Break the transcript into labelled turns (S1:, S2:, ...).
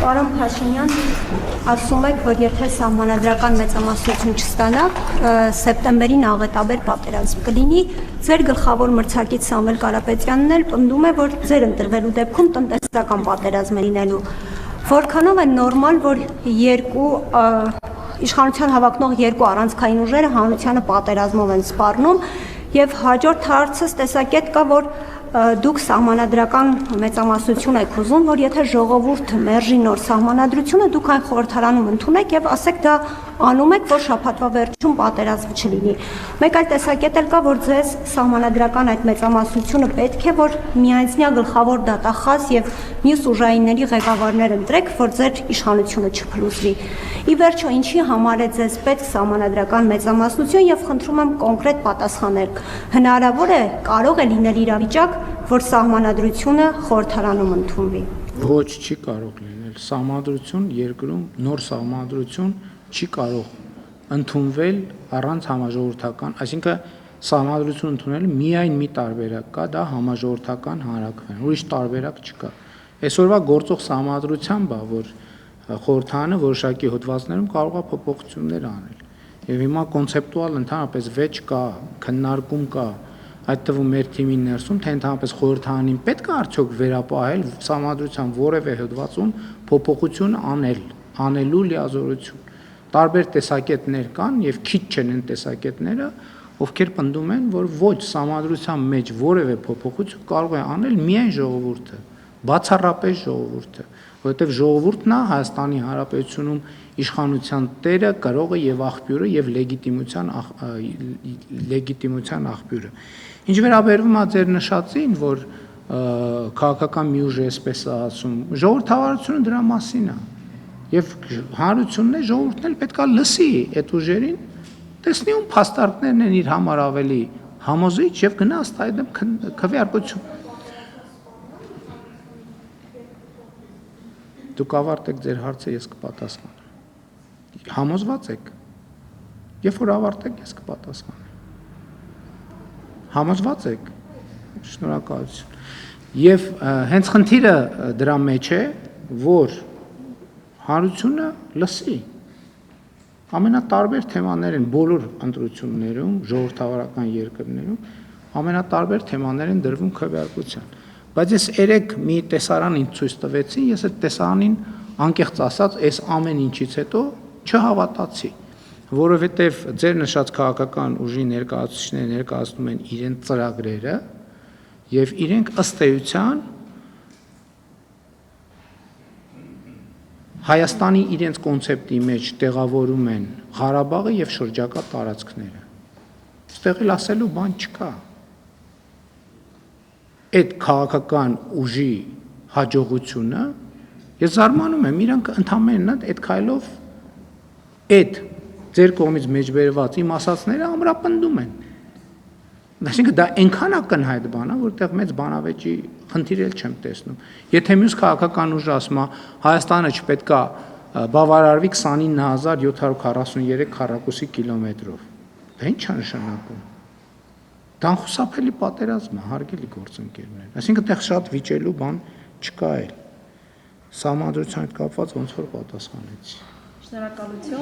S1: Պարոն Փաշինյան, ասում եք, որ եթե սահմանադրական մեծամասնություն չստանաք, սեպտեմբերին աղետաբեր պատերազմ կլինի, ձեր գլխավոր մրցակից Սամվել Կարապետյանն էլ պնդում է, որ ձեր ընտրվելու դեպքում տնտեսական պատերազմ է լինելու։ Որքանով է նորմալ, որ իշխանության հավակնող երկու առանցքային ուժերը հանրությանը պատերազմով են սպառնում, եւ հաջորդ հարցս տեսակետ կա, որ դուք սահմանադրական մեծամասնություն եք ուզում, որ եթե ժողովուրդը մերժի նոր սահմանադրությունը, դուք այն խորհրդարանում ընդունեք եւ ասեք դա անում եք, որ շաբաթվա վերջում պատերազմ չլինի։ Մեկ այլ տեսակետ էլ կա, որ ձեզ սահմանադրական այդ մեծամասնությունը պետք է, որ միայնձնյա գլխավոր դատախազ եւ մյուս ուժայինների ղեկավարներ ընտրեք, որ ձեր իշխանությունը չփլուզվի։ Ի վերջո, ինչի համար է ձեզ պետք սահմանադրական մեծամասնություն եւ խնդրում եմ կոնկրետ պատասխաներ։ Հնարավոր է, կարող է լինել իրավիճակ, որ սահմանադրությունը խորհրդարանում ընդունվի։
S2: Ոչ, չի կարող լինել։ Սահմանադրություն երկրում նոր սահմանադրություն չի կարող ընդունվել առանց համաժողովրդական, այսինքն սահմանադրություն ընդունելը միայն մի տարբերակ կա, դա համաժողովրդական հանրաքվեն, ուրիշ տարբերակ չկա։ Այսօրվա գործող սահմանադրությամբ է, որ խորհրդարանը որոշակի հոդվածներում կարող է փոփոխություններ անել։ Եվ հիմա կոնցեպտուալ ընդհանրապես վեճ կա, քննարկում կա, այդ թվում մեր թիմի ներսում, թե ընդհանրապես խորհրդարանին պետք է արդյոք վերապահել սահմանադրության որևէ հոդվածում փոփոխություն անելու լիազորություն։ Տարբեր տեսակետներ կան եւ քիչ չեն այն տեսակետները, ովքեր պնդում են, որ ոչ սահմանադրության մեջ որևէ փոփոխություն կարող է անել միայն ժողովուրդը, բացառապես ժողովուրդը, որովհետեւ ժողովուրդն է Հայաստանի Հանրապետությունում իշխանության տերը, կրողը եւ աղբյուրը եւ լեգիտիմության աղբյուրը։ Ինչ վերաբերվում է ձեր նշածին, որ քաղաքական մի ուժ է այսպես ասում, ժողովրդավարությունը դրա մասին է։ Եվ հանրությունն է, ժողովուրդն էլ պետք է լսի այդ ուժերին, տեսնի ում փաստարկներն են իր համար ավելի համոզիչ եւ գնա ըստ այդմ քվեարկություն։ Դուք ավարտեք ձեր հարցը, ես կպատասխանեմ։ Համոզված եք։ Երբ որ ավարտեք, ես կպատասխանեմ։ Համոզված եք։ Շնորհակալություն։ Եվ հենց խնդիրը դրա մեջ է, որ հանրությունը լսի ամենատարբեր թեմաներ են բոլոր ընտրություններում, ժողովրդավարական երկրներում, ամենատարբեր թեմաներ են դրվում քվեարկության։ Բայց ես երեք մի տեսարան ինձ ցույց տվեցին, ես այդ տեսարանին անկեղծ ասած, այս ամեն ինչից հետո չհավատացի, որովհետև ձեր նշած քաղաքական ուժի ներկայացուցիչները ներկայացնում են իրենց ծրագրերը եւ իրենք ըստ էության Հայաստանի իրենց կոնցեպտի մեջ տեղավորում են Ղարաբաղը եւ շրջակա տարածքները։ Այստեղ էլ ասելու բան չկա։ Այդ քաղաքական ուժի հաջողությունը ես զարմանում եմ, իրանք ընդամենը այդ քայլով այդ ձեր կողմից մեջբերված իմ ասածները ամրապնդում են։ Այսինքն դա այնքան ակնհայտ բան է, որտեղ մեծ բանավեճի խնդիր էլ չեմ տեսնում։ Եթե մյուս քաղաքական ուժը ասում է Հայաստանը չպետք է բավարարվի 29743 քառակուսի կիլոմետրով, դա ինչ է նշանակում։ Դա անխուսափելի պատերազմ է, հարգելի գործընկերներ։ Այսինքն այդտեղ շատ վիճելու բան չկա էլ։ Սահմանադրության հետ կապված ոնց որ պատասխանեցի։
S1: Շնորհակալություն։